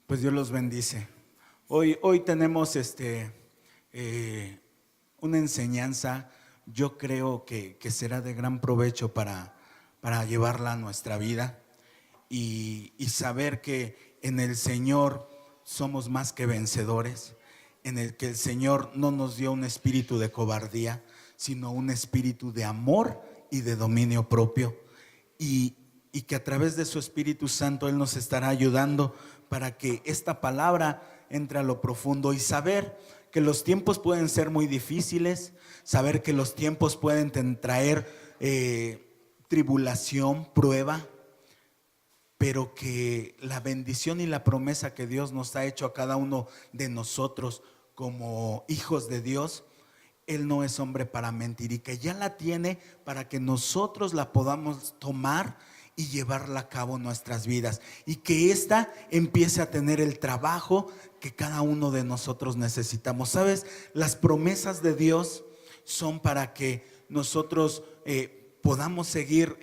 Pues Dios los bendice. Hoy tenemos una enseñanza, yo creo que será de gran provecho para llevarla a nuestra vida y saber que en el Señor somos más que vencedores, en el que el Señor no nos dio un espíritu de cobardía, sino un espíritu de amor y de dominio propio. Y que a través de su Espíritu Santo Él nos estará ayudando para que esta palabra entre a lo profundo y saber que los tiempos pueden ser muy difíciles, saber que los tiempos pueden traer tribulación, prueba, pero que la bendición y la promesa que Dios nos ha hecho a cada uno de nosotros como hijos de Dios, Él no es hombre para mentir y que ya la tiene para que nosotros la podamos tomar y llevarla a cabo en nuestras vidas y que ésta empiece a tener el trabajo que cada uno de nosotros necesitamos. ¿Sabes? Las promesas de Dios son para que nosotros podamos seguir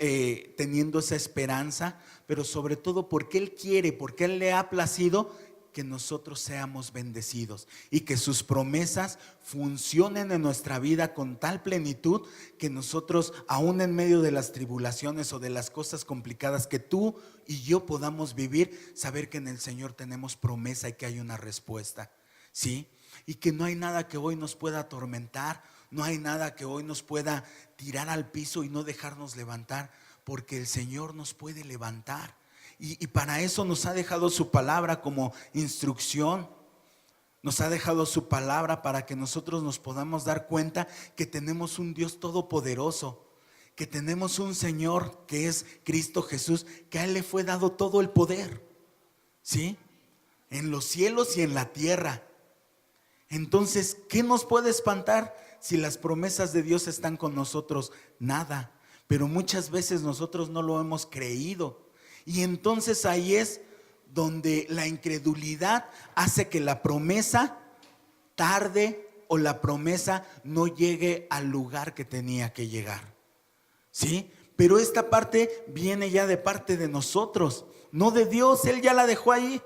teniendo esa esperanza, pero sobre todo porque Él quiere, porque Él le ha placido que nosotros seamos bendecidos y que sus promesas funcionen en nuestra vida con tal plenitud que nosotros, aún en medio de las tribulaciones o de las cosas complicadas que tú y yo podamos vivir, saber que en el Señor tenemos promesa y que hay una respuesta, ¿sí? Y que no hay nada que hoy nos pueda atormentar, no hay nada que hoy nos pueda tirar al piso y no dejarnos levantar, porque el Señor nos puede levantar. Y para eso nos ha dejado su palabra como instrucción. Nos ha dejado su palabra para que nosotros nos podamos dar cuenta que tenemos un Dios todopoderoso, que tenemos un Señor que es Cristo Jesús, que a Él le fue dado todo el poder, ¿sí? En los cielos y en la tierra. Entonces, ¿qué nos puede espantar si las promesas de Dios están con nosotros? Nada. Pero muchas veces nosotros no lo hemos creído. Y entonces ahí es donde la incredulidad hace que la promesa tarde o la promesa no llegue al lugar que tenía que llegar, ¿sí? Pero esta parte viene ya de parte de nosotros, no de Dios. Él ya la dejó ahí.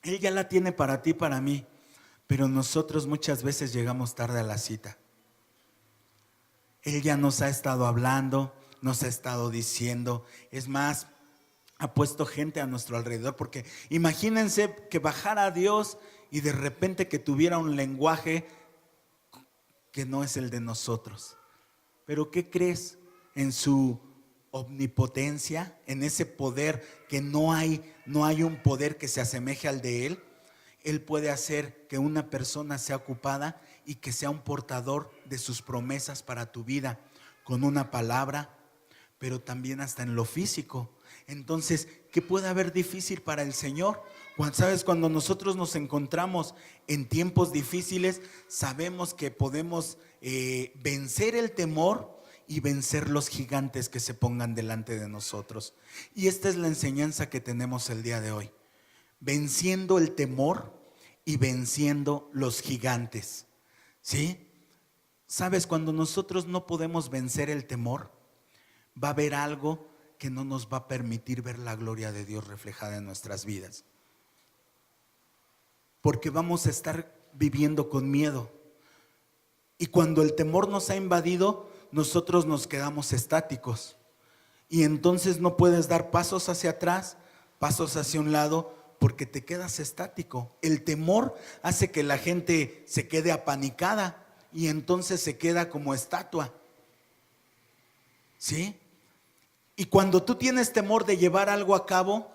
Él ya la tiene para ti, para mí. Pero nosotros muchas veces llegamos tarde a la cita. Él ya nos ha estado hablando, nos ha estado diciendo, es más, ha puesto gente a nuestro alrededor, porque imagínense que bajara Dios y de repente que tuviera un lenguaje que no es el de nosotros. Pero ¿qué crees? En su omnipotencia, en ese poder que no hay un poder que se asemeje al de Él, Él puede hacer que una persona sea ocupada y que sea un portador de sus promesas para tu vida, con una palabra, pero también hasta en lo físico. Entonces, ¿qué puede haber difícil para el Señor? ¿Sabes? Cuando nosotros nos encontramos en tiempos difíciles, sabemos que podemos vencer el temor y vencer los gigantes que se pongan delante de nosotros. Y esta es la enseñanza que tenemos el día de hoy. Venciendo el temor y venciendo los gigantes, ¿sí? ¿Sabes? Cuando nosotros no podemos vencer el temor, va a haber algo que no nos va a permitir ver la gloria de Dios reflejada en nuestras vidas. Porque vamos a estar viviendo con miedo. Y cuando el temor nos ha invadido, nosotros nos quedamos estáticos. Y entonces no puedes dar pasos hacia atrás, pasos hacia un lado, porque te quedas estático. El temor hace que la gente se quede apanicada y entonces se queda como estatua, ¿sí? Y cuando tú tienes temor de llevar algo a cabo,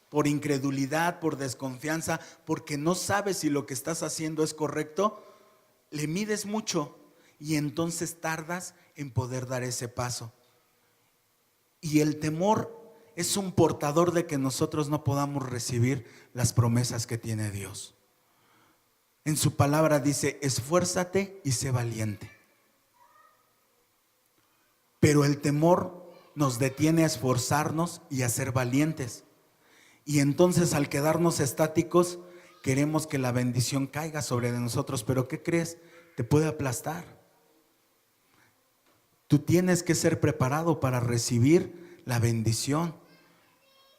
por incredulidad, por desconfianza, porque no sabes si lo que estás haciendo es correcto, le mides mucho y entonces tardas en poder dar ese paso. Y el temor es un portador de que nosotros no podamos recibir las promesas que tiene Dios. En su palabra dice: esfuérzate y sé valiente. Pero el temor nos detiene a esforzarnos y a ser valientes. Y entonces, al quedarnos estáticos, queremos que la bendición caiga sobre de nosotros. Pero ¿qué crees? Te puede aplastar. Tú tienes que ser preparado para recibir la bendición.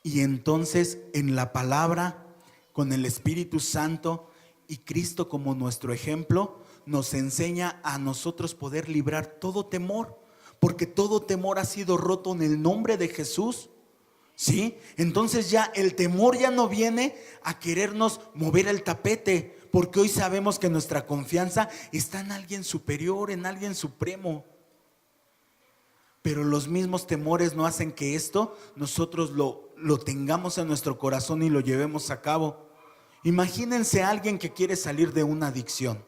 Y entonces en la palabra, con el Espíritu Santo y Cristo como nuestro ejemplo, nos enseña a nosotros poder librar todo temor, porque todo temor ha sido roto en el nombre de Jesús. ¿Sí? Entonces ya el temor ya no viene a querernos mover el tapete, porque hoy sabemos que nuestra confianza está en alguien superior, en alguien supremo. Pero los mismos temores no hacen que esto nosotros lo tengamos en nuestro corazón y lo llevemos a cabo. Imagínense a alguien que quiere salir de una adicción,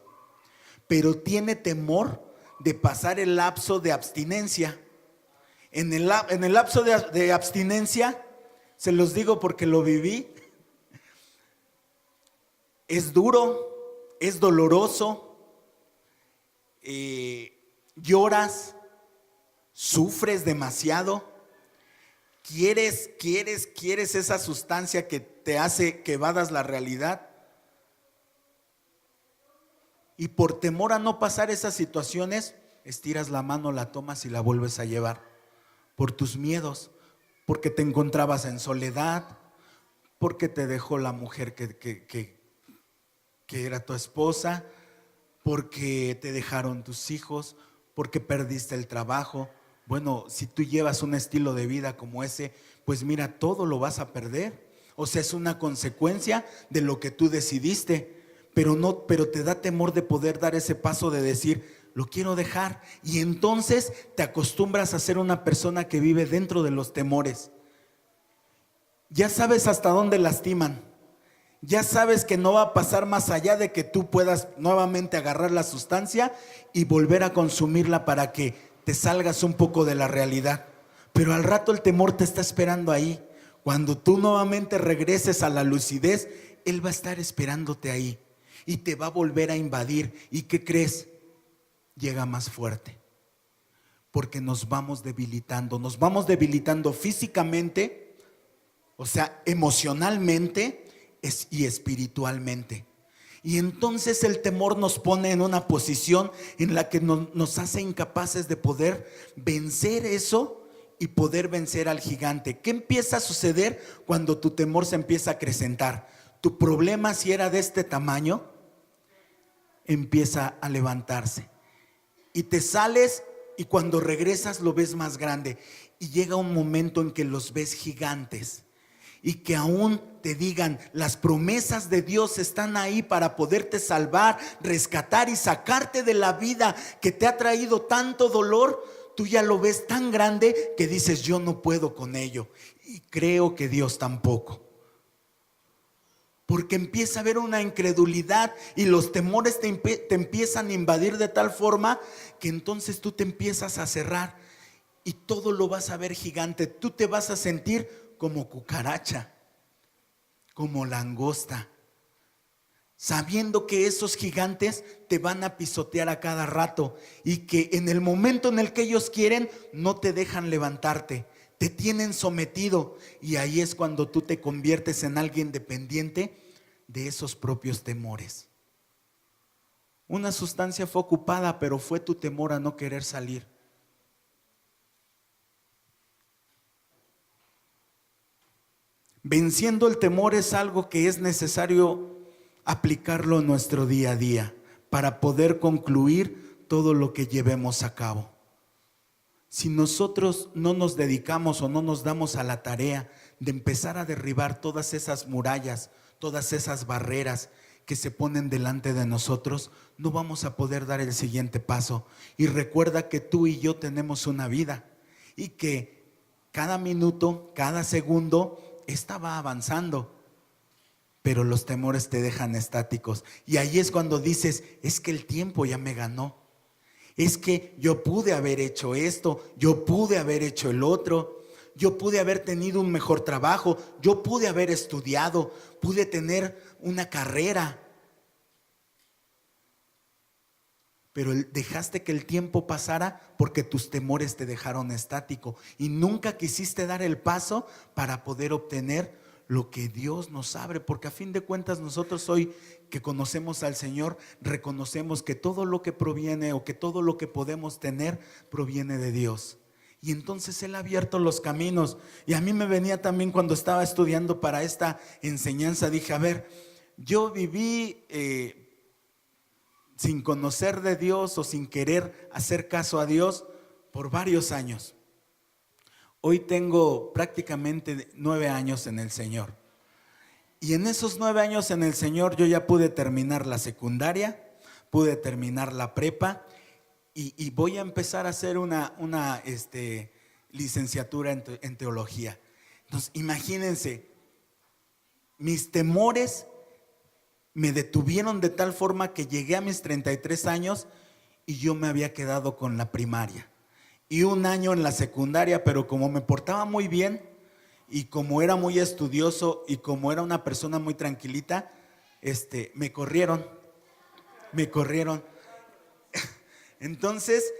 pero tiene temor de pasar el lapso de abstinencia. En el lapso de abstinencia, se los digo porque lo viví, es duro, es doloroso, lloras, sufres demasiado, quieres esa sustancia que te hace que evadas la realidad. Y por temor a no pasar esas situaciones, estiras la mano, la tomas y la vuelves a llevar. Por tus miedos, porque te encontrabas en soledad, porque te dejó la mujer que era tu esposa, porque te dejaron tus hijos, porque perdiste el trabajo. Bueno, si tú llevas un estilo de vida como ese, pues mira, todo lo vas a perder. O sea, es una consecuencia de lo que tú decidiste, pero te da temor de poder dar ese paso de decir, lo quiero dejar. Y entonces te acostumbras a ser una persona que vive dentro de los temores. Ya sabes hasta dónde lastiman. Ya sabes que no va a pasar más allá de que tú puedas nuevamente agarrar la sustancia y volver a consumirla para que te salgas un poco de la realidad. Pero al rato el temor te está esperando ahí. Cuando tú nuevamente regreses a la lucidez, él va a estar esperándote ahí y te va a volver a invadir. ¿Y qué crees? Llega más fuerte, porque nos vamos debilitando físicamente, o sea, emocionalmente y espiritualmente. Y entonces el temor nos pone en una posición en la que nos hace incapaces de poder vencer eso y poder vencer al gigante. ¿Qué empieza a suceder cuando tu temor se empieza a acrecentar? Tu problema, si era de este tamaño, empieza a levantarse. Y te sales y cuando regresas lo ves más grande. Y llega un momento en que los ves gigantes. Y que aún te digan, las promesas de Dios están ahí para poderte salvar, rescatar y sacarte de la vida que te ha traído tanto dolor. Tú ya lo ves tan grande que dices, yo no puedo con ello. Y creo que Dios tampoco. Porque empieza a haber una incredulidad y los temores te empiezan a invadir de tal forma que entonces tú te empiezas a cerrar y todo lo vas a ver gigante. Tú te vas a sentir como cucaracha, como langosta, sabiendo que esos gigantes te van a pisotear a cada rato y que en el momento en el que ellos quieren no te dejan levantarte. Te tienen sometido y ahí es cuando tú te conviertes en alguien dependiente de esos propios temores. Una sustancia fue ocupada, pero fue tu temor a no querer salir. Venciendo el temor es algo que es necesario aplicarlo en nuestro día a día para poder concluir todo lo que llevemos a cabo. Si nosotros no nos dedicamos o no nos damos a la tarea de empezar a derribar todas esas murallas, todas esas barreras que se ponen delante de nosotros, no vamos a poder dar el siguiente paso. Y recuerda que tú y yo tenemos una vida y que cada minuto, cada segundo, esta va avanzando. Pero los temores te dejan estáticos. Y ahí es cuando dices, es que el tiempo ya me ganó. Es que yo pude haber hecho esto, yo pude haber hecho el otro, yo pude haber tenido un mejor trabajo, yo pude haber estudiado, pude tener una carrera. Pero dejaste que el tiempo pasara porque tus temores te dejaron estático y nunca quisiste dar el paso para poder obtener lo que Dios nos abre, porque a fin de cuentas nosotros hoy que conocemos al Señor, reconocemos que todo lo que proviene o que todo lo que podemos tener proviene de Dios. Y entonces Él ha abierto los caminos. Y a mí me venía también cuando estaba estudiando para esta enseñanza, dije, a ver, yo viví sin conocer de Dios o sin querer hacer caso a Dios por varios años. Hoy tengo prácticamente 9 años en el Señor. Y en esos 9 años en el Señor yo ya pude terminar la secundaria, pude terminar la prepa y voy a empezar a hacer una licenciatura en teología. Entonces, imagínense, mis temores me detuvieron de tal forma que llegué a mis 33 años y yo me había quedado con la primaria y 1 año en la secundaria, pero como me portaba muy bien y como era muy estudioso y como era una persona muy tranquilita, me corrieron. Entonces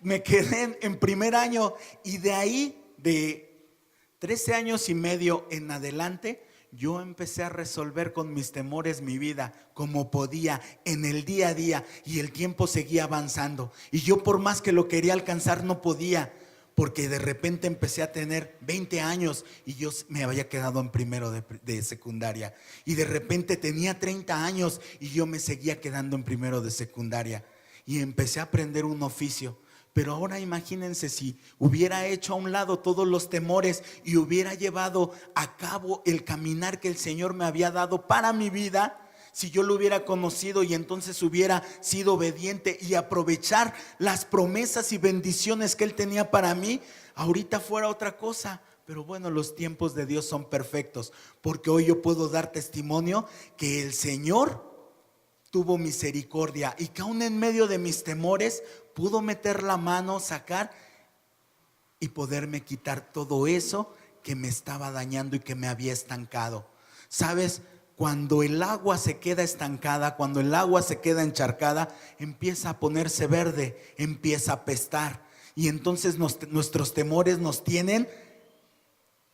me quedé en primer año y de ahí, de 13 años y medio en adelante, yo empecé a resolver con mis temores mi vida como podía en el día a día, y el tiempo seguía avanzando y yo por más que lo quería alcanzar no podía, porque de repente empecé a tener 20 años y yo me había quedado en primero de secundaria, y de repente tenía 30 años y yo me seguía quedando en primero de secundaria y empecé a aprender un oficio. Pero ahora imagínense si hubiera hecho a un lado todos los temores y hubiera llevado a cabo el caminar que el Señor me había dado para mi vida, si yo lo hubiera conocido y entonces hubiera sido obediente y aprovechar las promesas y bendiciones que Él tenía para mí, ahorita fuera otra cosa. Pero bueno, los tiempos de Dios son perfectos, porque hoy yo puedo dar testimonio que el Señor tuvo misericordia y que aún en medio de mis temores pudo meter la mano, sacar y poderme quitar todo eso que me estaba dañando y que me había estancado. ¿Sabes? Cuando el agua se queda estancada, cuando el agua se queda encharcada, empieza a ponerse verde, empieza a apestar. Y entonces nuestros temores nos tienen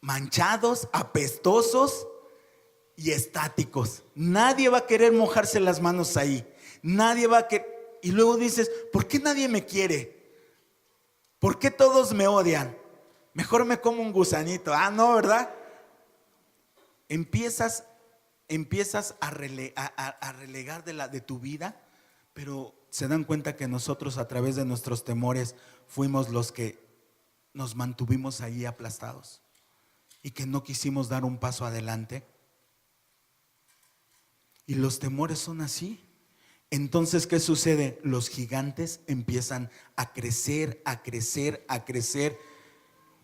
manchados, apestosos y estáticos. Nadie va a querer mojarse las manos ahí. Nadie va a querer. Y luego dices, ¿por qué nadie me quiere? ¿Por qué todos me odian? Mejor me como un gusanito. Ah, no, ¿verdad? Empiezas a relegar de tu vida, pero se dan cuenta que nosotros a través de nuestros temores fuimos los que nos mantuvimos ahí aplastados y que no quisimos dar un paso adelante. Y los temores son así. Entonces, ¿qué sucede? Los gigantes empiezan a crecer, a crecer, a crecer.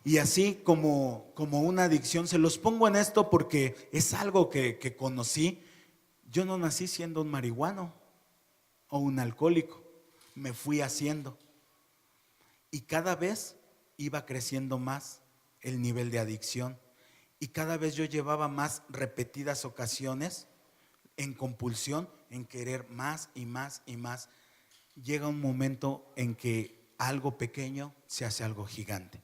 Y así como una adicción, se los pongo en esto porque es algo que conocí. Yo no nací siendo un marihuano o un alcohólico, me fui haciendo. Y cada vez iba creciendo más el nivel de adicción. Y cada vez yo llevaba más repetidas ocasiones en compulsión, en querer más y más y más. Llega un momento en que algo pequeño se hace algo gigante.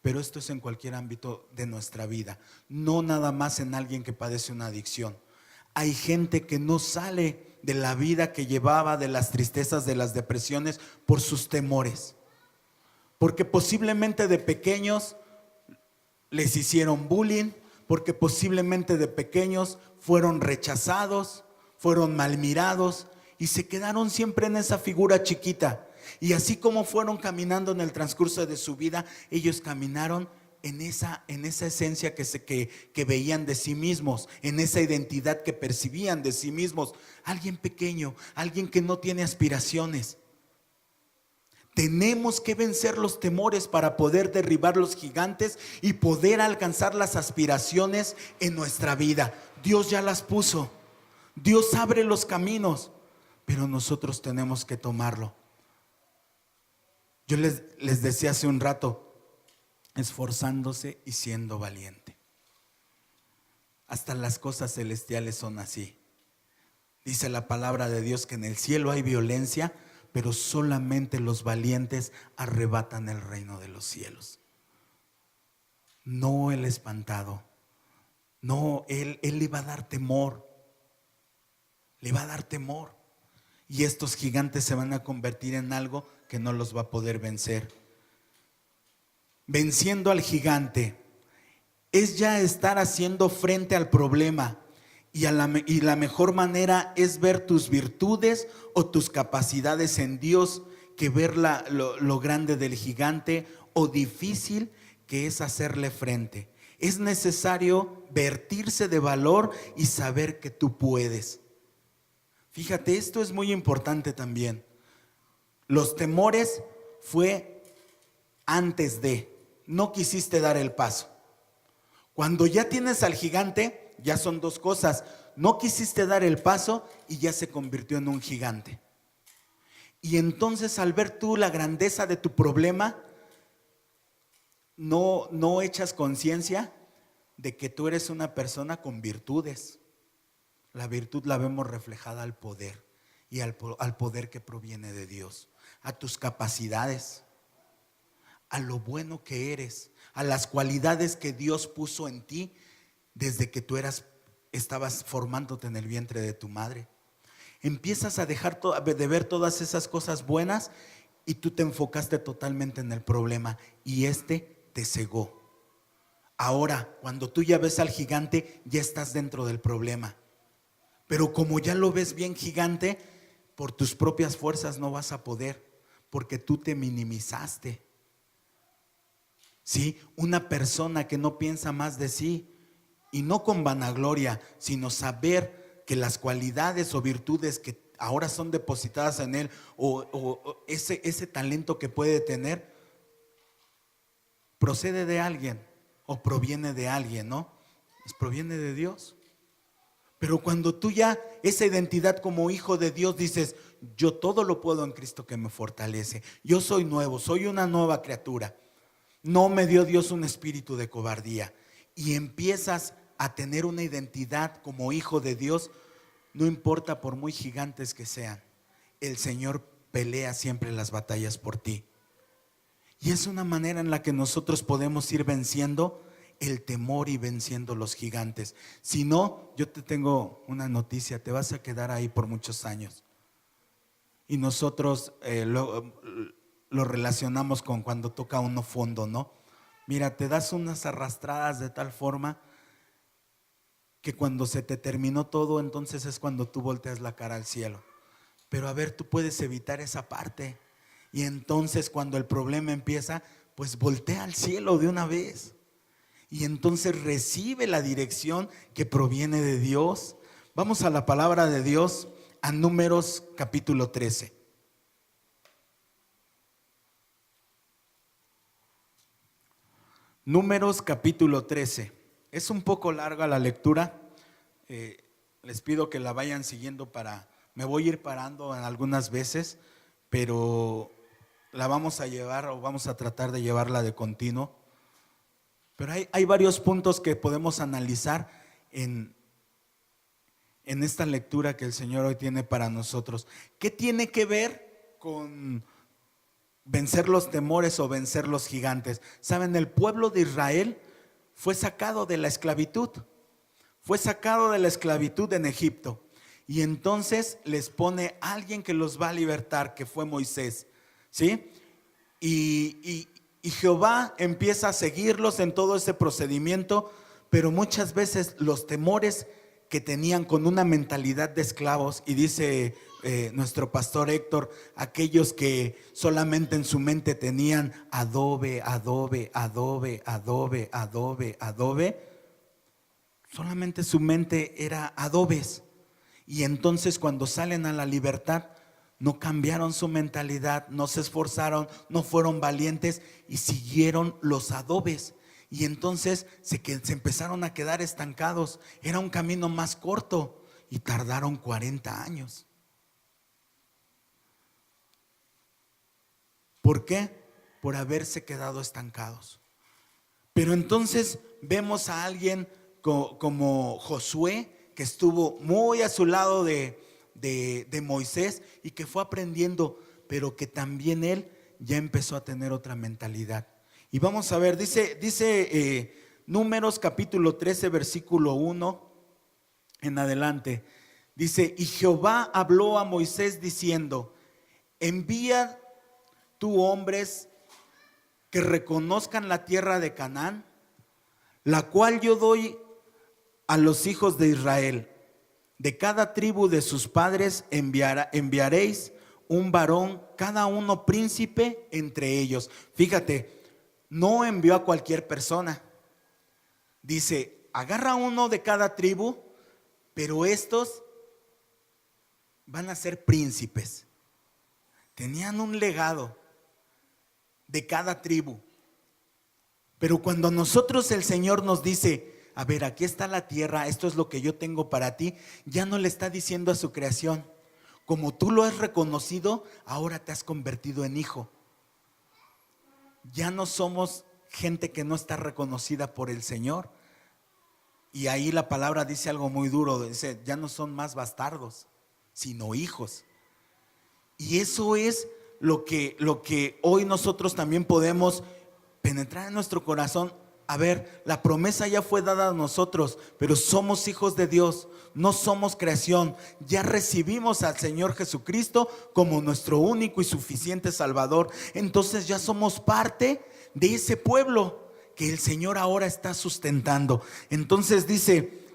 Pero esto es en cualquier ámbito de nuestra vida, no nada más en alguien que padece una adicción. Hay gente que no sale de la vida que llevaba, de las tristezas, de las depresiones, por sus temores. Porque posiblemente de pequeños les hicieron bullying, porque posiblemente de pequeños fueron rechazados, fueron mal mirados y se quedaron siempre en esa figura chiquita. Y así como fueron caminando en el transcurso de su vida, ellos caminaron en esa esencia que veían de sí mismos, en esa identidad que percibían de sí mismos. Alguien pequeño, alguien que no tiene aspiraciones. Tenemos que vencer los temores para poder derribar los gigantes y poder alcanzar las aspiraciones en nuestra vida. Dios ya las puso. Dios abre los caminos, pero nosotros tenemos que tomarlo. Yo les decía hace un rato, esforzándose y siendo valiente. Hasta las cosas celestiales son así. Dice la palabra de Dios que en el cielo hay violencia, pero solamente los valientes arrebatan el reino de los cielos. No el espantado. No, él le va a dar temor. Le va a dar temor. Y estos gigantes se van a convertir en algo que no los va a poder vencer. Venciendo al gigante es ya estar haciendo frente al problema. Y la mejor manera es ver tus virtudes o tus capacidades en Dios que ver lo grande del gigante o difícil que es hacerle frente. Es necesario vertirse de valor y saber que tú puedes. Fíjate, esto es muy importante también. Los temores fue antes de, no quisiste dar el paso. Cuando ya tienes al gigante, ya son dos cosas. No quisiste dar el paso y ya se convirtió en un gigante. Y entonces al ver tú la grandeza de tu problema, no echas conciencia de que tú eres una persona con virtudes. La virtud la vemos reflejada al poder y al poder que proviene de Dios, a tus capacidades, a lo bueno que eres, a las cualidades que Dios puso en ti desde que tú estabas formándote en el vientre de tu madre. Empiezas a dejar de ver todas esas cosas buenas y tú te enfocaste totalmente en el problema y te cegó. Ahora, cuando tú ya ves al gigante, ya estás dentro del problema. Pero como ya lo ves bien gigante, por tus propias fuerzas no vas a poder, porque tú te minimizaste. ¿Sí? Una persona que no piensa más de sí, y no con vanagloria, sino saber que las cualidades o virtudes que ahora son depositadas en él, o ese talento que puede tener, procede de alguien o proviene de alguien, ¿no? Pues proviene de Dios. Pero cuando tú ya esa identidad como hijo de Dios dices, yo todo lo puedo en Cristo que me fortalece, yo soy nuevo, soy una nueva criatura, no me dio Dios un espíritu de cobardía, y empiezas a tener una identidad como hijo de Dios, no importa por muy gigantes que sean, el Señor pelea siempre las batallas por ti. Y es una manera en la que nosotros podemos ir venciendo el temor y venciendo los gigantes. Si no, yo te tengo una noticia, te vas a quedar ahí por muchos años. Y nosotros lo relacionamos con cuando toca uno fondo, ¿no? Mira, te das unas arrastradas de tal forma que cuando se te terminó todo, entonces es cuando tú volteas la cara al cielo. Pero a ver, tú puedes evitar esa parte. Y entonces cuando el problema empieza, pues voltea al cielo de una vez. Y entonces recibe la dirección que proviene de Dios. Vamos a la palabra de Dios, a Números capítulo 13. Números capítulo 13. Es un poco larga la lectura. Les pido que la vayan siguiendo me voy a ir parando algunas veces, pero la vamos a llevar o vamos a tratar de llevarla de continuo. Pero hay varios puntos que podemos analizar en esta lectura que el Señor hoy tiene para nosotros. ¿Qué tiene que ver con vencer los temores o vencer los gigantes? Saben, el pueblo de Israel fue sacado de la esclavitud. Fue sacado de la esclavitud en Egipto. Y entonces les pone a alguien que los va a libertar, que fue Moisés. ¿Sí? Y Jehová empieza a seguirlos en todo ese procedimiento, pero muchas veces los temores que tenían con una mentalidad de esclavos, y dice nuestro pastor Héctor, aquellos que solamente en su mente tenían adobe, adobe, adobe, adobe, adobe, adobe, solamente su mente era adobes. Y entonces cuando salen a la libertad, no cambiaron su mentalidad, no se esforzaron, no fueron valientes y siguieron los adobes. Y entonces se empezaron a quedar estancados. Era un camino más corto y tardaron 40 años. ¿Por qué? Por haberse quedado estancados. Pero entonces vemos a alguien como Josué, que estuvo muy a su lado de Moisés y que fue aprendiendo, pero que también él ya empezó a tener otra mentalidad. Y vamos a ver, dice Números capítulo 13 versículo 1 en adelante, Dice, y Jehová habló a Moisés diciendo, envía tú hombres que reconozcan la tierra de Canaán, la cual yo doy a los hijos de Israel. De cada tribu de sus padres enviaréis un varón, cada uno príncipe entre ellos. Fíjate, no envió a cualquier persona. Dice, agarra uno de cada tribu, pero estos van a ser príncipes. Tenían un legado de cada tribu. Pero cuando nosotros el Señor nos dice, a ver, aquí está la tierra, esto es lo que yo tengo para ti, ya no le está diciendo a su creación, como tú lo has reconocido, ahora te has convertido en hijo. Ya no somos gente que no está reconocida por el Señor. Y ahí la palabra dice algo muy duro, dice, ya no son más bastardos, sino hijos. Y eso es lo que hoy nosotros también podemos penetrar en nuestro corazón. A ver, la promesa ya fue dada a nosotros, pero somos hijos de Dios, no somos creación. Ya recibimos al Señor Jesucristo como nuestro único y suficiente Salvador. Entonces ya somos parte de ese pueblo que el Señor ahora está sustentando. Entonces dice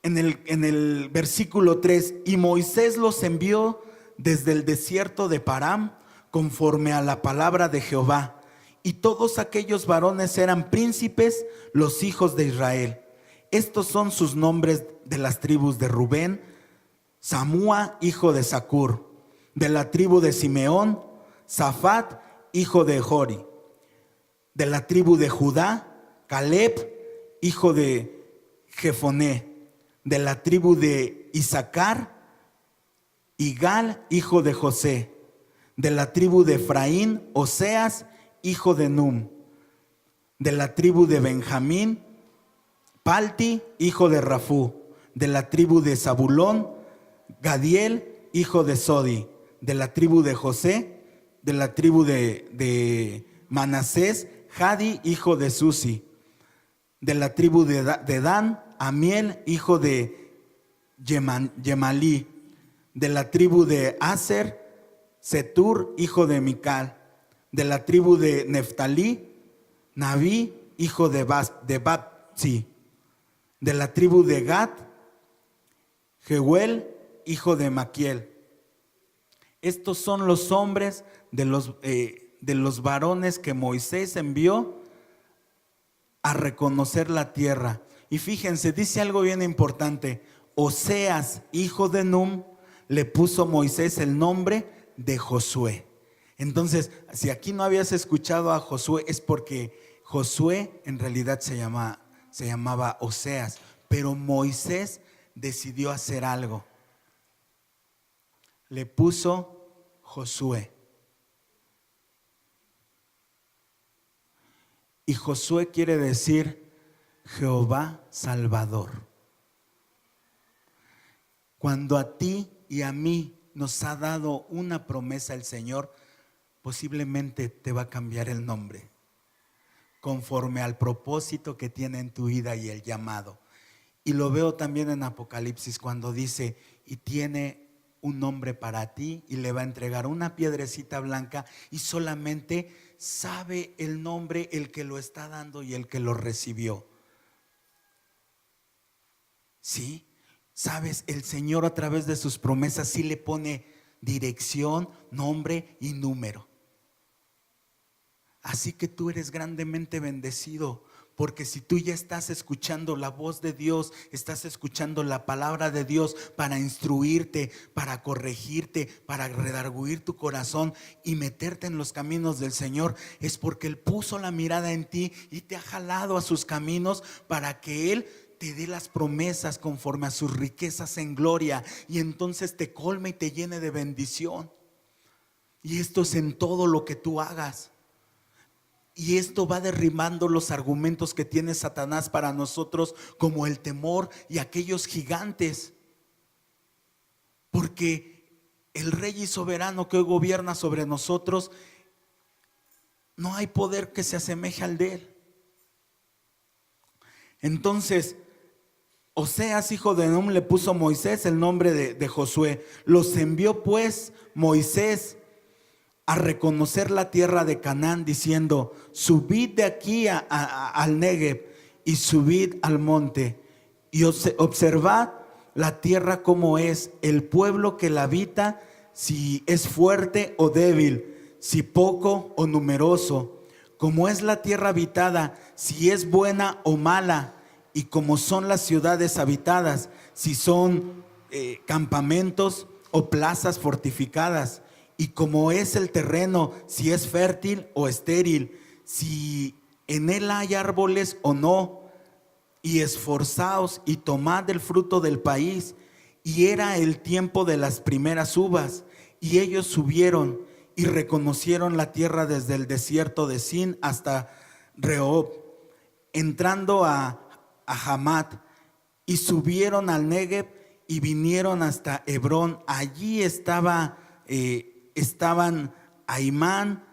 en el versículo 3, y Moisés los envió desde el desierto de Param conforme a la palabra de Jehová. Y todos aquellos varones eran príncipes, los hijos de Israel. Estos son sus nombres de las tribus de Rubén: Samúa, hijo de Zacur; de la tribu de Simeón, Zafat, hijo de Jori; de la tribu de Judá, Caleb, hijo de Jefoné; de la tribu de Isaacar, Igal, hijo de José; de la tribu de Efraín, Oseas, hijo de Num; de la tribu de Benjamín, Palti, hijo de Rafú; de la tribu de Zabulón, Gadiel, hijo de Sodi; de la tribu de José, de la tribu de Manasés, Jadi, hijo de Susi; de la tribu de Dan, Amiel, hijo de Gemalí; de la tribu de Aser, Setur, hijo de Mical; de la tribu de Neftalí, Nabí, hijo de Batsi; de la tribu de Gad, Jehuel, hijo de Maquiel. Estos son los hombres de los varones que Moisés envió a reconocer la tierra. Y fíjense, dice algo bien importante. Oseas, hijo de Num, le puso Moisés el nombre de Josué. Entonces, si aquí no habías escuchado a Josué, es porque Josué en realidad se llamaba Oseas, pero Moisés decidió hacer algo. Le puso Josué. Y Josué quiere decir Jehová Salvador. Cuando a ti y a mí nos ha dado una promesa el Señor, posiblemente te va a cambiar el nombre conforme al propósito que tiene en tu vida y el llamado. Y lo veo también en Apocalipsis cuando dice, y tiene un nombre para ti, y le va a entregar una piedrecita blanca, y solamente sabe el nombre el que lo está dando y el que lo recibió. ¿Sí? Sabes, el Señor a través de sus promesas sí le pone dirección, nombre y número. Así que tú eres grandemente bendecido, porque si tú ya estás escuchando la voz de Dios, estás escuchando la palabra de Dios para instruirte, para corregirte, para redarguir tu corazón y meterte en los caminos del Señor, es porque Él puso la mirada en ti y te ha jalado a sus caminos para que Él te dé las promesas conforme a sus riquezas en gloria, y entonces te colme y te llene de bendición. Y esto es en todo lo que tú hagas. Y esto va derribando los argumentos que tiene Satanás para nosotros, como el temor y aquellos gigantes. Porque el Rey y soberano que hoy gobierna sobre nosotros, no hay poder que se asemeje al de Él. Entonces, Oseas, hijo de Num, le puso Moisés el nombre de Josué. Los envió pues Moisés a reconocer la tierra de Canaán, diciendo: subid de aquí al Negev y subid al monte y observad la tierra como es, el pueblo que la habita, si es fuerte o débil, si poco o numeroso, como es la tierra habitada, si es buena o mala, y como son las ciudades habitadas, si son campamentos o plazas fortificadas, y como es el terreno, si es fértil o estéril, si en él hay árboles o no, y esforzaos y tomad el fruto del país. Y era el tiempo de las primeras uvas, y ellos subieron y reconocieron la tierra desde el desierto de Sin hasta Rehob, entrando a Hamat, y subieron al Negev y vinieron hasta Hebrón. Allí estaban Ahimán,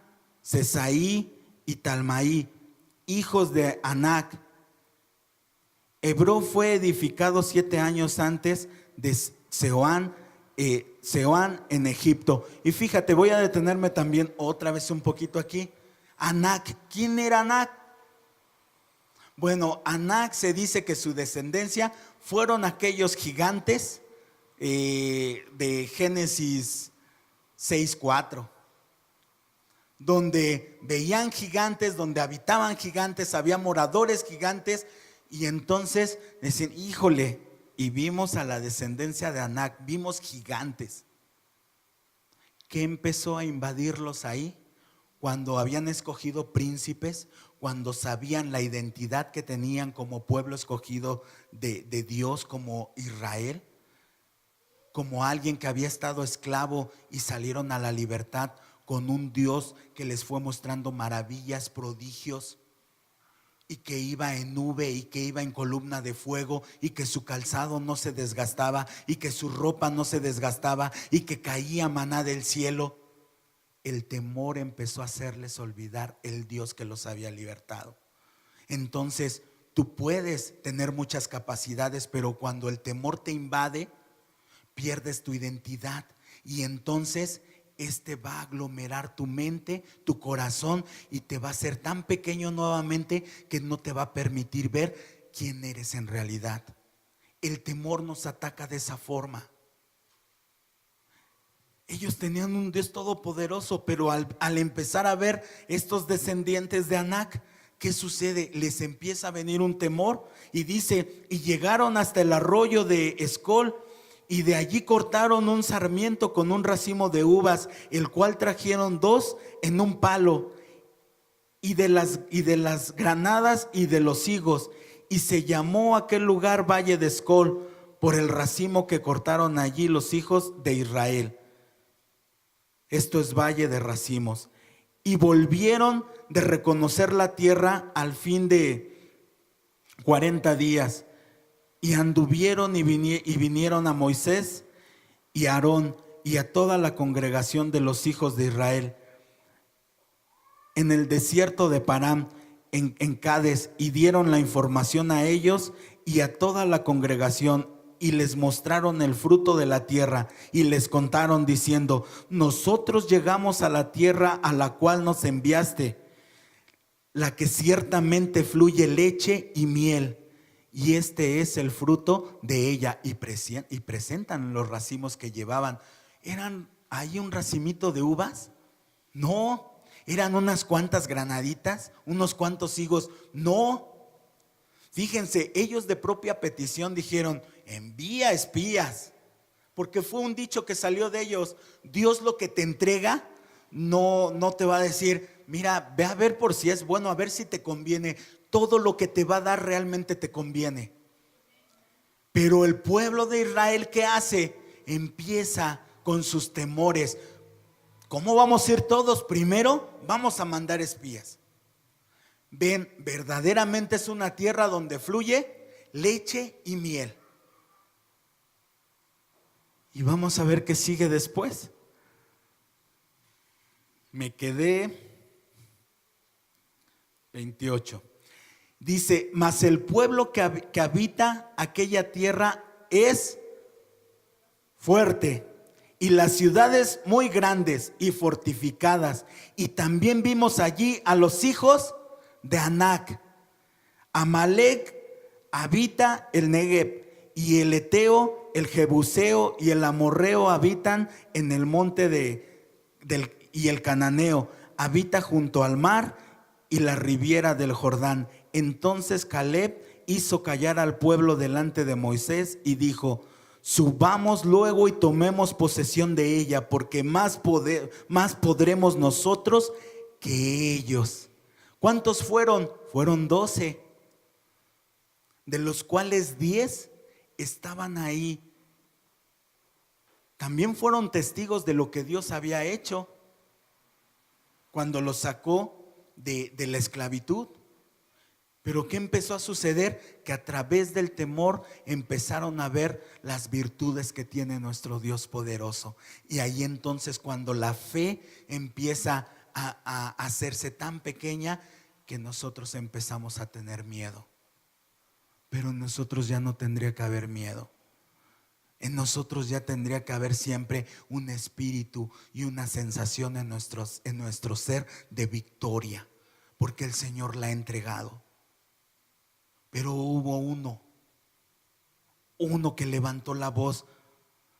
Sesaí y Talmaí, hijos de Anac. Hebrón fue edificado 7 años antes de Seoán en Egipto. Y fíjate, voy a detenerme también otra vez un poquito aquí. Anac, ¿quién era Anac? Bueno, Anac se dice que su descendencia fueron aquellos gigantes de Génesis 6:4, donde veían gigantes, donde habitaban gigantes, había moradores gigantes, y entonces decían: híjole, y vimos a la descendencia de Anac, vimos gigantes. ¿Qué empezó a invadirlos ahí? Cuando habían escogido príncipes, cuando sabían la identidad que tenían como pueblo escogido de Dios, como Israel, como alguien que había estado esclavo y salieron a la libertad con un Dios que les fue mostrando maravillas, prodigios, y que iba en nube y que iba en columna de fuego, y que su calzado no se desgastaba y que su ropa no se desgastaba y que caía maná del cielo. El temor empezó a hacerles olvidar el Dios que los había libertado. Entonces, tú puedes tener muchas capacidades, pero cuando el temor te invade, pierdes tu identidad, y entonces va a aglomerar tu mente, tu corazón, y te va a hacer tan pequeño nuevamente que no te va a permitir ver quién eres en realidad. El temor nos ataca de esa forma. Ellos tenían un Dios todopoderoso, pero al empezar a ver estos descendientes de Anac, ¿qué sucede? Les empieza a venir un temor, y dice: y llegaron hasta el arroyo de Escol, y de allí cortaron un sarmiento con un racimo de uvas, el cual trajeron 2 en un palo, y de las granadas y de los higos, y se llamó aquel lugar Valle de Escol, por el racimo que cortaron allí los hijos de Israel. Esto es Valle de Racimos. Y volvieron de reconocer la tierra al fin de 40 días. Y anduvieron y vinieron a Moisés y a Aarón y a toda la congregación de los hijos de Israel en el desierto de Parán, en Cades, y dieron la información a ellos y a toda la congregación, y les mostraron el fruto de la tierra, y les contaron diciendo: nosotros llegamos a la tierra a la cual nos enviaste, la que ciertamente fluye leche y miel, y este es el fruto de ella. Y presentan los racimos que llevaban. ¿Eran ahí un racimito de uvas? No. ¿Eran unas cuantas granaditas? ¿Unos cuantos higos? No. Fíjense, ellos de propia petición dijeron: envía espías, porque fue un dicho que salió de ellos. Dios lo que te entrega no te va a decir: mira, ve a ver por si es bueno, a ver si te conviene. Todo lo que te va a dar realmente te conviene. Pero el pueblo de Israel, ¿qué hace? Empieza con sus temores. ¿Cómo vamos a ir todos? Primero vamos a mandar espías. Ven, verdaderamente es una tierra donde fluye leche y miel. Y vamos a ver qué sigue después. Me quedé 28. Dice, mas el pueblo que habita aquella tierra es fuerte, y las ciudades muy grandes y fortificadas. Y también vimos allí a los hijos de Anac. Amalec habita el Negev, y el Eteo, el Jebuseo y el Amorreo habitan en el monte y el Cananeo habita junto al mar y la riviera del Jordán. Entonces Caleb hizo callar al pueblo delante de Moisés y dijo: subamos luego y tomemos posesión de ella, porque más podremos nosotros que ellos. ¿Cuántos fueron? Fueron 12, de los cuales 10 estaban ahí. También fueron testigos de lo que Dios había hecho cuando los sacó de la esclavitud. Pero ¿qué empezó a suceder? Que a través del temor empezaron a ver las virtudes que tiene nuestro Dios poderoso. Y ahí entonces, cuando la fe empieza a hacerse tan pequeña, que nosotros empezamos a tener miedo. Pero en nosotros ya no tendría que haber miedo. En nosotros ya tendría que haber siempre un espíritu y una sensación en nuestro ser de victoria, porque el Señor la ha entregado. Pero hubo uno que levantó la voz.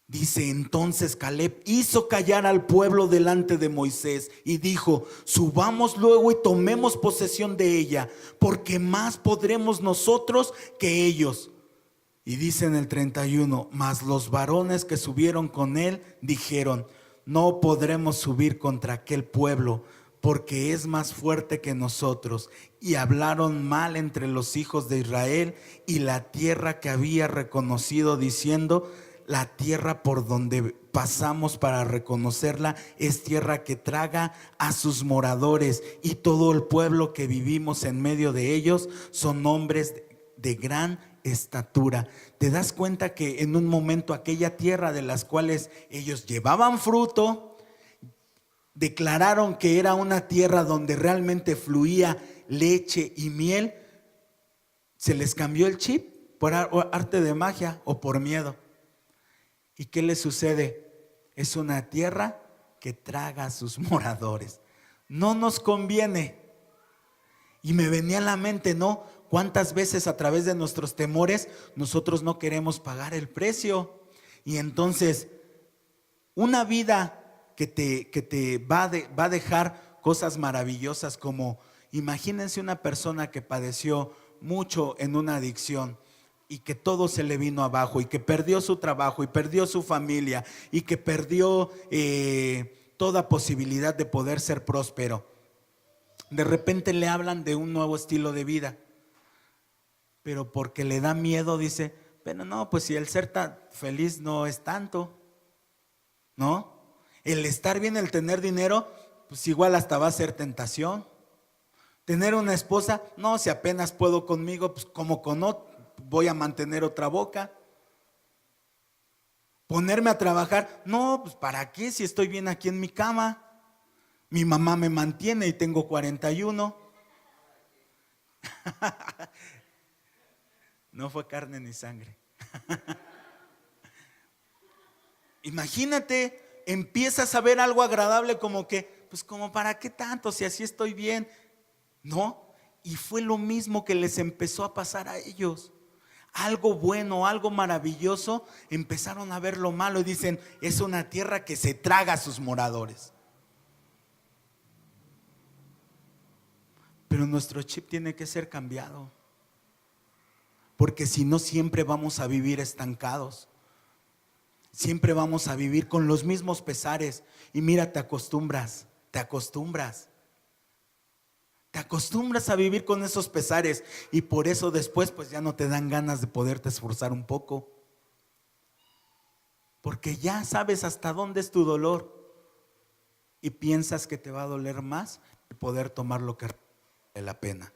Dice, entonces Caleb hizo callar al pueblo delante de Moisés y dijo: subamos luego y tomemos posesión de ella, porque más podremos nosotros que ellos. Y dice en el 31, mas los varones que subieron con él dijeron: no podremos subir contra aquel pueblo, porque es más fuerte que nosotros. Y hablaron mal entre los hijos de Israel y la tierra que había reconocido, diciendo: la tierra por donde pasamos para reconocerla es tierra que traga a sus moradores, y todo el pueblo que vivimos en medio de ellos son hombres de gran estatura. ¿Te das cuenta que en un momento aquella tierra de las cuales ellos llevaban fruto, declararon que era una tierra donde realmente fluía leche y miel, se les cambió el chip por arte de magia o por miedo? ¿Y qué les sucede? Es una tierra que traga a sus moradores. No nos conviene. Y me venía a la mente, ¿no? ¿Cuántas veces a través de nuestros temores nosotros no queremos pagar el precio? Y entonces, una vida que te va a dejar cosas maravillosas, como imagínense una persona que padeció mucho en una adicción y que todo se le vino abajo, y que perdió su trabajo y perdió su familia y que perdió toda posibilidad de poder ser próspero. De repente le hablan de un nuevo estilo de vida, pero porque le da miedo dice: pero no, pues si el ser tan feliz no es tanto, ¿no? El estar bien, el tener dinero, pues igual hasta va a ser tentación. Tener una esposa, no, si apenas puedo conmigo, pues como con otro voy a mantener otra boca. Ponerme a trabajar, no, pues ¿para qué si estoy bien aquí en mi cama? Mi mamá me mantiene y tengo 41. No fue carne ni sangre. Imagínate, empiezas a ver algo agradable, como que, pues como para qué tanto si así estoy bien. No, y fue lo mismo que les empezó a pasar a ellos. Algo bueno, algo maravilloso, empezaron a ver lo malo y dicen: es una tierra que se traga a sus moradores. Pero nuestro chip tiene que ser cambiado, porque si no, siempre vamos a vivir estancados. Siempre vamos a vivir con los mismos pesares. Y mira, te acostumbras a vivir con esos pesares, y por eso después pues ya no te dan ganas de poderte esforzar un poco, porque ya sabes hasta dónde es tu dolor y piensas que te va a doler más el poder tomar lo que vale la pena.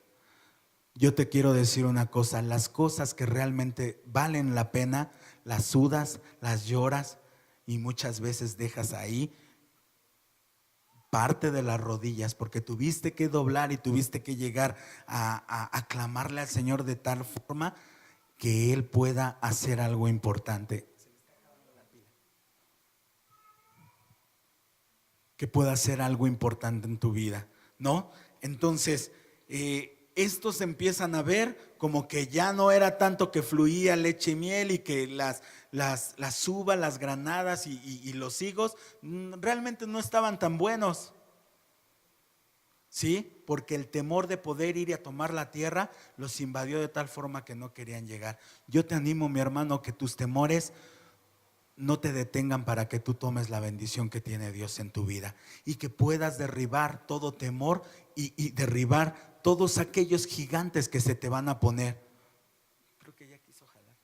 Yo te quiero decir una cosa: las cosas que realmente valen la pena las sudas, las lloras y muchas veces dejas ahí parte de las rodillas, porque tuviste que doblar y tuviste que llegar a clamarle al Señor de tal forma que Él pueda hacer algo importante. Que pueda hacer algo importante en tu vida, ¿no? Entonces, estos empiezan a ver como que ya no era tanto que fluía leche y miel y que las uvas, las granadas y los higos realmente no estaban tan buenos, ¿sí? Porque el temor de poder ir y a tomar la tierra los invadió de tal forma que no querían llegar. Yo te animo, mi hermano, que tus temores no te detengan para que tú tomes la bendición que tiene Dios en tu vida y que puedas derribar todo temor y derribar todos aquellos gigantes que se te van a poner. Creo que ya quiso jalar.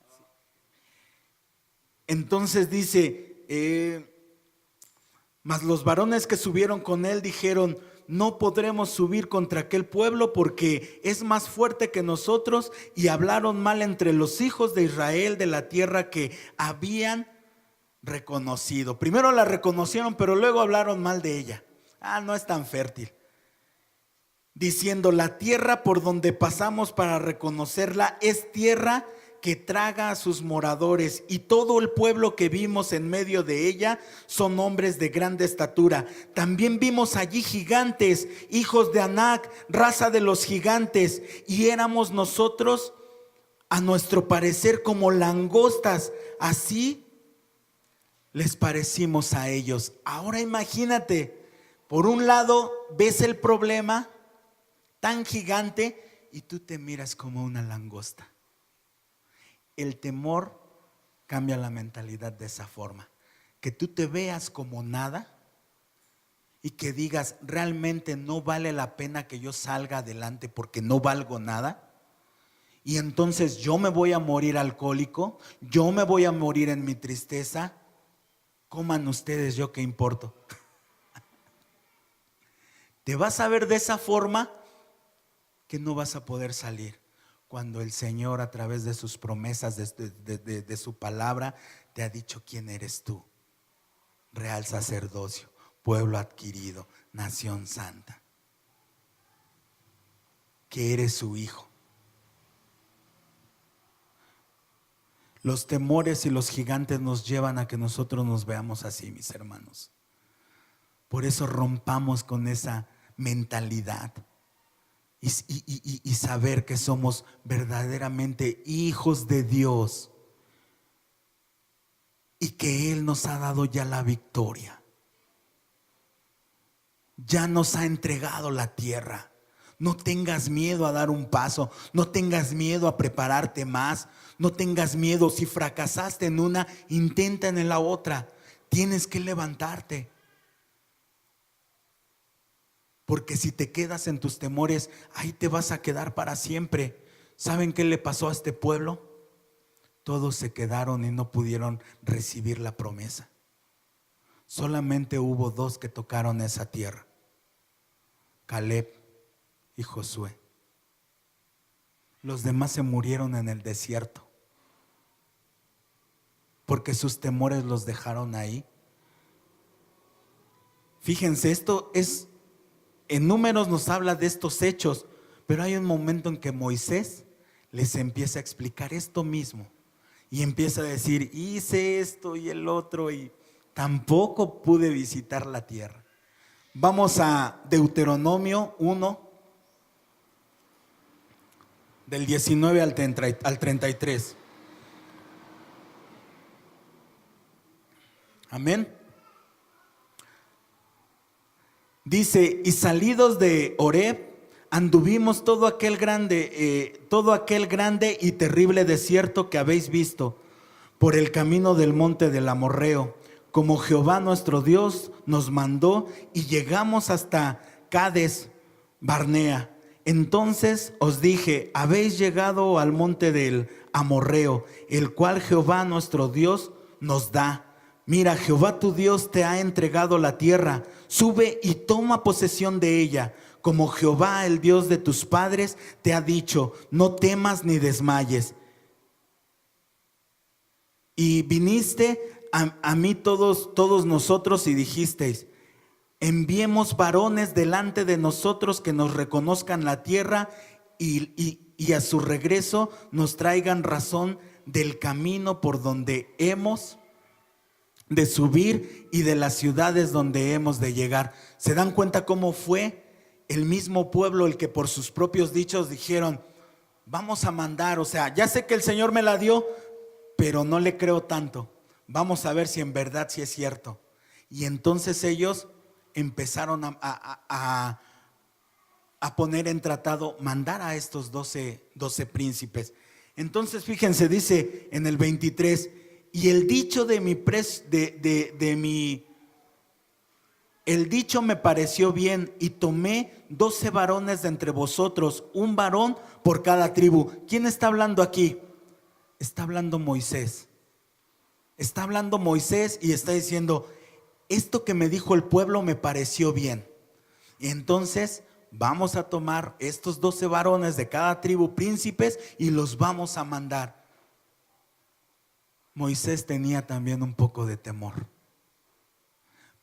Sí. Entonces dice, mas los varones que subieron con él dijeron: no podremos subir contra aquel pueblo porque es más fuerte que nosotros, y hablaron mal entre los hijos de Israel de la tierra que habían reconocido. Primero la reconocieron, pero luego hablaron mal de ella. No es tan fértil. Diciendo: la tierra por donde pasamos para reconocerla es tierra que traga a sus moradores, y todo el pueblo que vimos en medio de ella son hombres de grande estatura. También vimos allí gigantes, hijos de Anac, raza de los gigantes, y éramos nosotros a nuestro parecer como langostas, así les parecimos a ellos. Ahora imagínate, por un lado ves el problema tan gigante y tú te miras como una langosta. El temor cambia la mentalidad de esa forma, que tú te veas como nada y que digas: realmente no vale la pena que yo salga adelante porque no valgo nada, y entonces yo me voy a morir alcohólico, yo me voy a morir en mi tristeza. Coman ustedes, yo qué importo. Te vas a ver de esa forma que no vas a poder salir. Cuando el Señor, a través de sus promesas, de su palabra, te ha dicho quién eres tú: real sacerdocio, pueblo adquirido, nación santa, que eres su hijo. Los temores y los gigantes nos llevan a que nosotros nos veamos así, mis hermanos. Por eso rompamos con esa mentalidad y saber que somos verdaderamente hijos de Dios y que Él nos ha dado ya la victoria. Ya nos ha entregado la tierra. No tengas miedo a dar un paso, no tengas miedo a prepararte más, no tengas miedo. Si fracasaste en una, intenta en la otra. Tienes que levantarte. Porque si te quedas en tus temores, ahí te vas a quedar para siempre. ¿Saben qué le pasó a este pueblo? Todos se quedaron y no pudieron recibir la promesa. Solamente hubo 2 que tocaron esa tierra: Caleb y Josué. Los demás se murieron en el desierto porque sus temores los dejaron ahí. Fíjense, esto es, en Números nos habla de estos hechos, pero hay un momento en que Moisés les empieza a explicar esto mismo y empieza a decir: hice esto y el otro y tampoco pude visitar la tierra. Vamos a Deuteronomio 1, del 19 al 33. Amén. Dice: y salidos de Horeb, anduvimos todo aquel grande y terrible desierto que habéis visto, por el camino del monte del Amorreo, como Jehová nuestro Dios nos mandó, y llegamos hasta Cades Barnea. Entonces os dije: habéis llegado al monte del Amorreo, el cual Jehová nuestro Dios nos da. Mira, Jehová tu Dios te ha entregado la tierra. Sube y toma posesión de ella, como Jehová, el Dios de tus padres, te ha dicho. No temas ni desmayes. Y viniste a mí todos nosotros y dijisteis: enviemos varones delante de nosotros que nos reconozcan la tierra y a su regreso nos traigan razón del camino por donde hemos de subir y de las ciudades donde hemos de llegar. ¿Se dan cuenta cómo fue el mismo pueblo el que por sus propios dichos dijeron, vamos a mandar? O sea, ya sé que el Señor me la dio, pero no le creo tanto. Vamos a ver si en verdad sí es cierto. Y entonces ellos empezaron a poner en tratado mandar a estos 12 príncipes. Entonces fíjense, dice en el 23, y el dicho el dicho me pareció bien, y tomé 12 varones de entre vosotros, un varón por cada tribu. ¿Quién está hablando aquí? Está hablando Moisés. Está hablando Moisés y está diciendo, esto que me dijo el pueblo me pareció bien. Y entonces vamos a tomar estos 12 varones de cada tribu, príncipes, y los vamos a mandar. Moisés tenía también un poco de temor.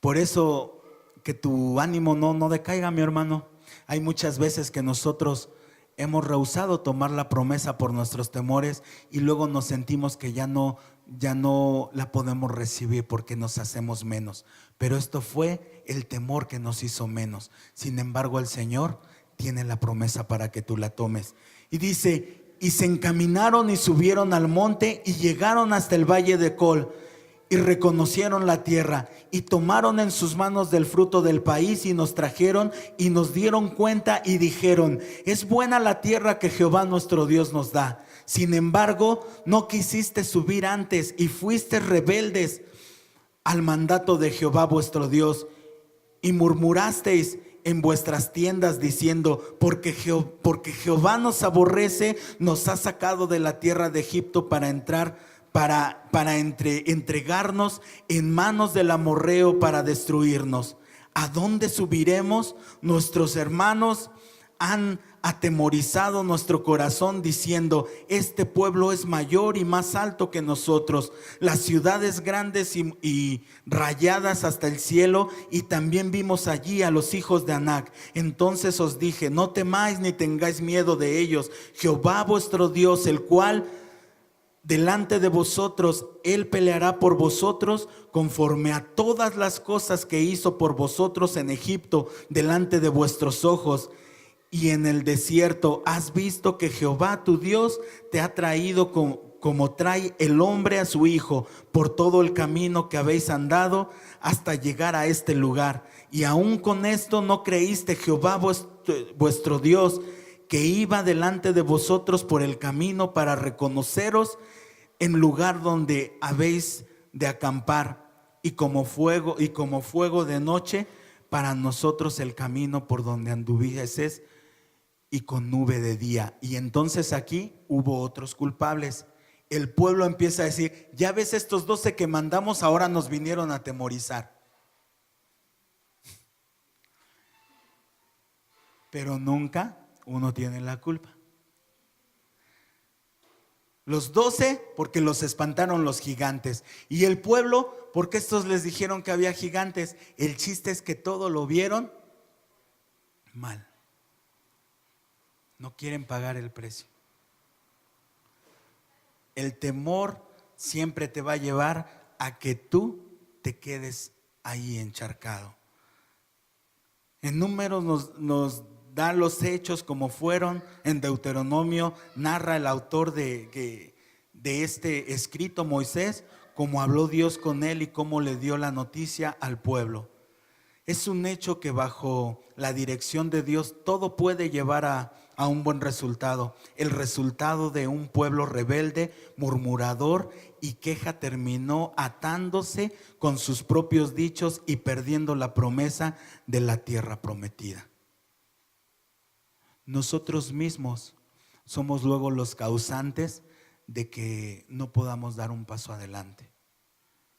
Por eso que tu ánimo no decaiga, mi hermano. Hay muchas veces que nosotros hemos rehusado tomar la promesa por nuestros temores y luego nos sentimos que ya no la podemos recibir porque nos hacemos menos. Pero esto fue el temor que nos hizo menos. Sin embargo, el Señor tiene la promesa para que tú la tomes. Y dice, y se encaminaron y subieron al monte y llegaron hasta el valle de Col y reconocieron la tierra y tomaron en sus manos del fruto del país y nos trajeron y nos dieron cuenta y dijeron, es buena la tierra que Jehová nuestro Dios nos da. Sin embargo, no quisiste subir antes y fuiste rebeldes al mandato de Jehová vuestro Dios y murmurasteis en vuestras tiendas diciendo, porque Jehová nos aborrece, nos ha sacado de la tierra de Egipto para entregarnos en manos del amorreo para destruirnos. ¿A dónde subiremos? Nuestros hermanos han atemorizado nuestro corazón diciendo, este pueblo es mayor y más alto que nosotros, las ciudades grandes y rayadas hasta el cielo, y también vimos allí a los hijos de Anac. Entonces os dije, no temáis ni tengáis miedo de ellos. Jehová vuestro Dios, el cual delante de vosotros, Él peleará por vosotros conforme a todas las cosas que hizo por vosotros en Egipto delante de vuestros ojos. Y en el desierto has visto que Jehová tu Dios te ha traído como trae el hombre a su hijo por todo el camino que habéis andado hasta llegar a este lugar. Y aún con esto no creíste Jehová vuestro Dios, que iba delante de vosotros por el camino para reconoceros en lugar donde habéis de acampar, y como fuego de noche para nosotros el camino por donde anduvieses, y con nube de día. Y entonces aquí hubo otros culpables. El pueblo empieza a decir, ya ves, estos 12 que mandamos ahora nos vinieron a atemorizar. Pero nunca uno tiene la culpa. Los 12 porque los espantaron los gigantes, y el pueblo porque estos les dijeron que había gigantes. El chiste es que todo lo vieron mal. No quieren pagar el precio. El temor siempre te va a llevar a que tú te quedes ahí encharcado. En Números nos da los hechos como fueron. En Deuteronomio narra el autor de este escrito, Moisés, cómo habló Dios con él y cómo le dio la noticia al pueblo. Es un hecho que bajo la dirección de Dios todo puede llevar a un buen resultado. El resultado de un pueblo rebelde, murmurador y queja terminó atándose con sus propios dichos y perdiendo la promesa de la tierra prometida. Nosotros mismos somos luego los causantes de que no podamos dar un paso adelante.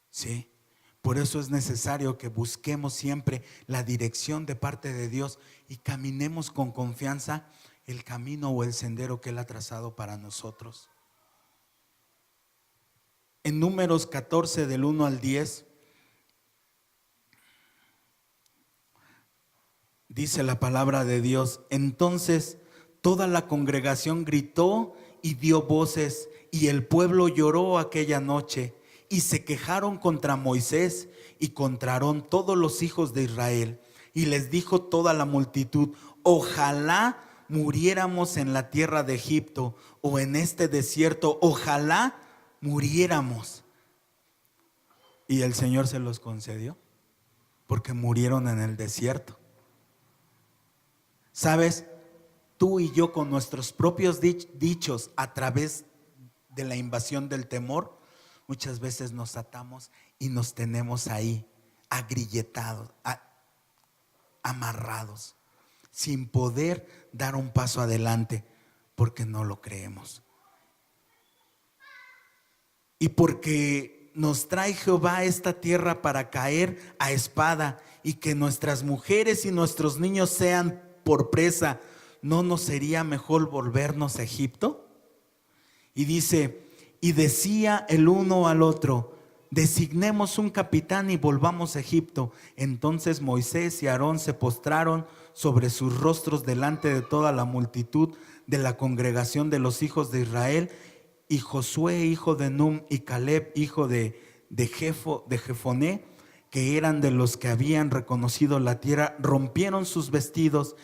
¿Sí? Por eso es necesario que busquemos siempre la dirección de parte de Dios y caminemos con confianza el camino o el sendero que Él ha trazado para nosotros. En Números 14 del 1 al 10 Dice la palabra de Dios: entonces toda la congregación gritó y dio voces, y el pueblo lloró aquella noche, y se quejaron contra Moisés y contra Aarón todos los hijos de Israel. Y les dijo toda la multitud: ojalá muriéramos en la tierra de Egipto o en este desierto, ojalá muriéramos. Y el Señor se los concedió, porque murieron en el desierto. ¿Sabes? Tú y yo, con nuestros propios dichos a través de la invasión del temor, muchas veces nos atamos y nos tenemos ahí agrilletados, amarrados, sin poder dar un paso adelante, porque no lo creemos. Y porque nos trae Jehová a esta tierra para caer a espada, y que nuestras mujeres y nuestros niños sean por presa, ¿no nos sería mejor volvernos a Egipto? Y dice: y decía el uno al otro: designemos un capitán y volvamos a Egipto. Entonces Moisés y Aarón se postraron sobre sus rostros delante de toda la multitud de la congregación de los hijos de Israel. Y Josué, hijo de Num, y Caleb, hijo de Jefoné, que eran de los que habían reconocido la tierra, rompieron sus vestidos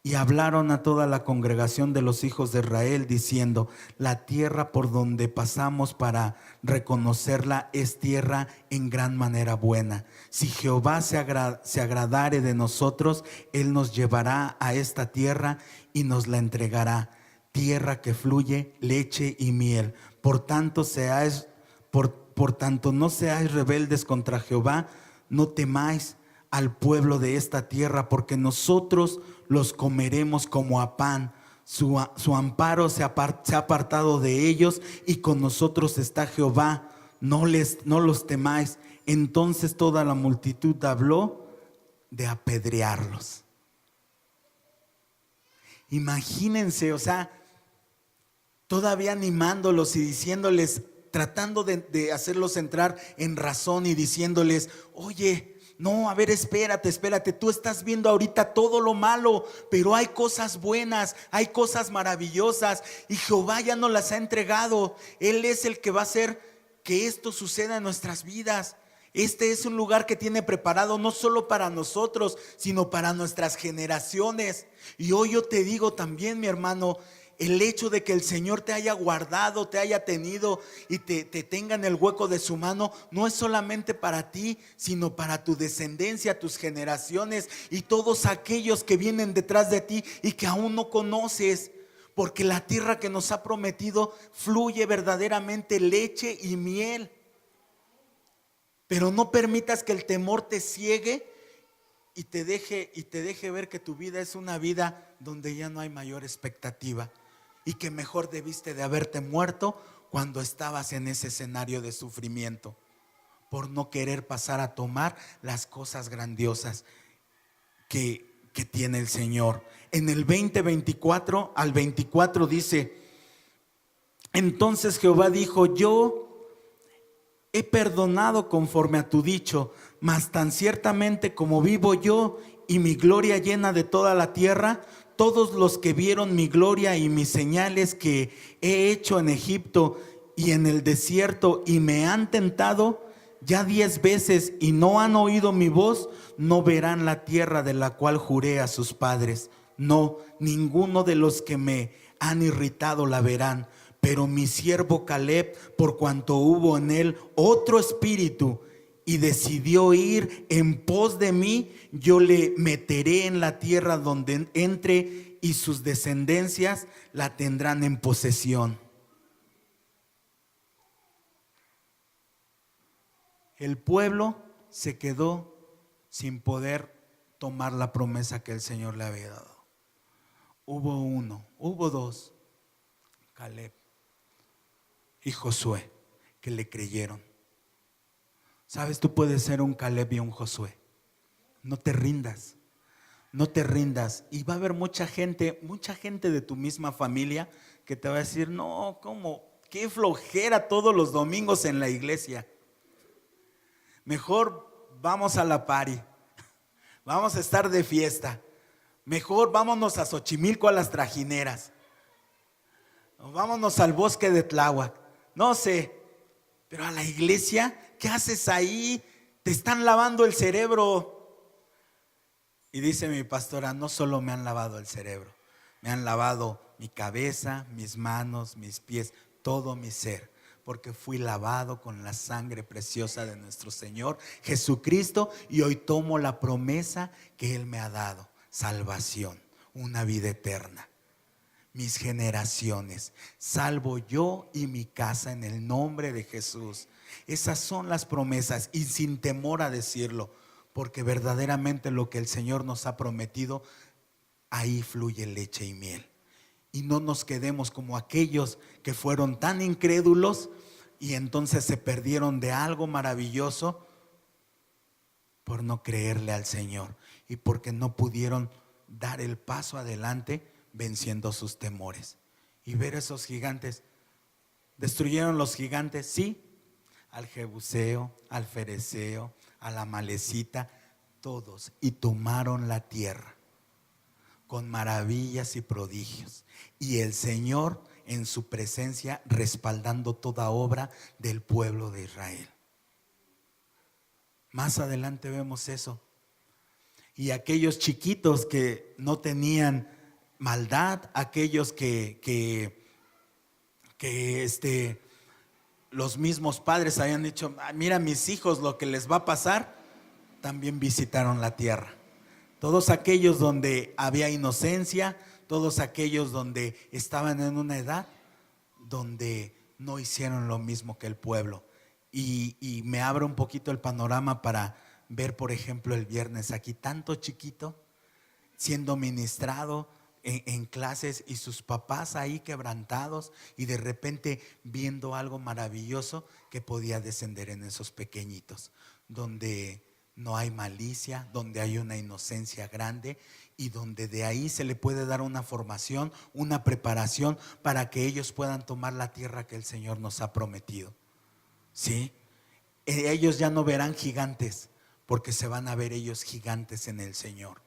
y hablaron a toda la congregación de los hijos de Israel, diciendo: la tierra por donde pasamos para reconocerla es tierra en gran manera buena. Si Jehová se agradare de nosotros, Él nos llevará a esta tierra y nos la entregará, tierra que fluye leche y miel. Por tanto no seáis rebeldes contra Jehová, no temáis al pueblo de esta tierra, porque nosotros los comeremos como a pan. Su amparo se ha apartado de ellos, y con nosotros está Jehová. No los temáis. Entonces toda la multitud habló de apedrearlos. Imagínense, o sea, todavía animándolos y diciéndoles, tratando de hacerlos entrar en razón y diciéndoles: oye, no, a ver, espérate, tú estás viendo ahorita todo lo malo, pero hay cosas buenas, hay cosas maravillosas, y Jehová ya nos las ha entregado. Él es el que va a hacer que esto suceda en nuestras vidas. Este es un lugar que tiene preparado no solo para nosotros, sino para nuestras generaciones. Y hoy yo te digo también, mi hermano, el hecho de que el Señor te haya guardado, te haya tenido y te tenga en el hueco de su mano, no es solamente para ti, sino para tu descendencia, tus generaciones y todos aquellos que vienen detrás de ti y que aún no conoces. Porque la tierra que nos ha prometido fluye verdaderamente leche y miel. Pero no permitas que el temor te ciegue y te deje ver que tu vida es una vida donde ya no hay mayor expectativa, y que mejor debiste de haberte muerto cuando estabas en ese escenario de sufrimiento, por no querer pasar a tomar las cosas grandiosas que tiene el Señor. En el 20:24 al 24 dice: entonces Jehová dijo: yo he perdonado conforme a tu dicho, mas tan ciertamente como vivo yo y mi gloria llena de toda la tierra, todos los que vieron mi gloria y mis señales que he hecho en Egipto y en el desierto, y me han tentado ya 10 veces y no han oído mi voz, no verán la tierra de la cual juré a sus padres. No, ninguno de los que me han irritado la verán. Pero mi siervo Caleb, por cuanto hubo en él otro espíritu y decidió ir en pos de mí, yo le meteré en la tierra donde entre, y sus descendencias la tendrán en posesión. El pueblo se quedó sin poder tomar la promesa que el Señor le había dado. Hubo dos, Caleb y Josué, que le creyeron. Sabes, tú puedes ser un Caleb y un Josué. No te rindas, no te rindas. Y va a haber mucha gente de tu misma familia que te va a decir: no, ¿cómo? Qué flojera todos los domingos en la iglesia. Mejor vamos a la party, Vamos a estar de fiesta. Mejor vámonos a Xochimilco a las trajineras. O vámonos al bosque de Tláhuac. No sé, pero a la iglesia, ¿qué haces ahí? Te están lavando el cerebro. Y dice mi pastora, no solo me han lavado el cerebro, me han lavado mi cabeza, mis manos, mis pies, todo mi ser, porque fui lavado con la sangre preciosa de nuestro Señor Jesucristo, y hoy tomo la promesa que Él me ha dado: salvación, una vida eterna. Mis generaciones, salvo yo y mi casa en el nombre de Jesús. Esas son las promesas, y sin temor a decirlo, porque verdaderamente lo que el Señor nos ha prometido, ahí fluye leche y miel. Y no nos quedemos como aquellos que fueron tan incrédulos y entonces se perdieron de algo maravilloso por no creerle al Señor y porque no pudieron dar el paso adelante venciendo sus temores. Y ver esos gigantes. ¿Destruyeron los gigantes? Sí. Al Jebuseo, al Fereceo, a la Malecita, todos, y tomaron la tierra con maravillas y prodigios, y el Señor en su presencia respaldando toda obra del pueblo de Israel. Más adelante vemos eso. Y aquellos chiquitos que no tenían maldad, aquellos que los mismos padres habían dicho, mira mis hijos lo que les va a pasar, también visitaron la tierra. Todos aquellos donde había inocencia, todos aquellos donde estaban en una edad donde no hicieron lo mismo que el pueblo. Y me abre un poquito el panorama para ver, por ejemplo, el viernes aquí, tanto chiquito siendo ministrado en clases, y sus papás ahí quebrantados, y de repente viendo algo maravilloso que podía descender en esos pequeñitos, donde no hay malicia, donde hay una inocencia grande, y donde de ahí se le puede dar una formación, una preparación para que ellos puedan tomar la tierra que el Señor nos ha prometido. ¿Sí? Ellos ya no verán gigantes, porque se van a ver ellos gigantes en el Señor.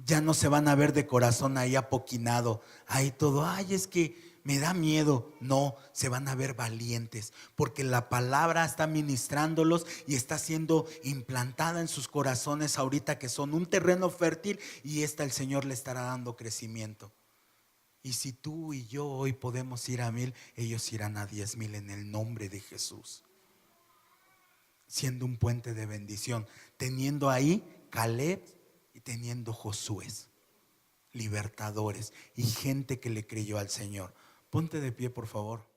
Ya no se van a ver de corazón ahí apoquinado, ahí todo, ay, es que me da miedo. No, se van a ver valientes, porque la palabra está ministrándolos y está siendo implantada en sus corazones ahorita, que son un terreno fértil, y el Señor le estará dando crecimiento. Y si tú y yo hoy podemos ir a 1000, ellos irán a 10,000 en el nombre de Jesús, siendo un puente de bendición, teniendo ahí Caleb y teniendo Josué, libertadores y gente que le creyó al Señor. Ponte de pie, por favor.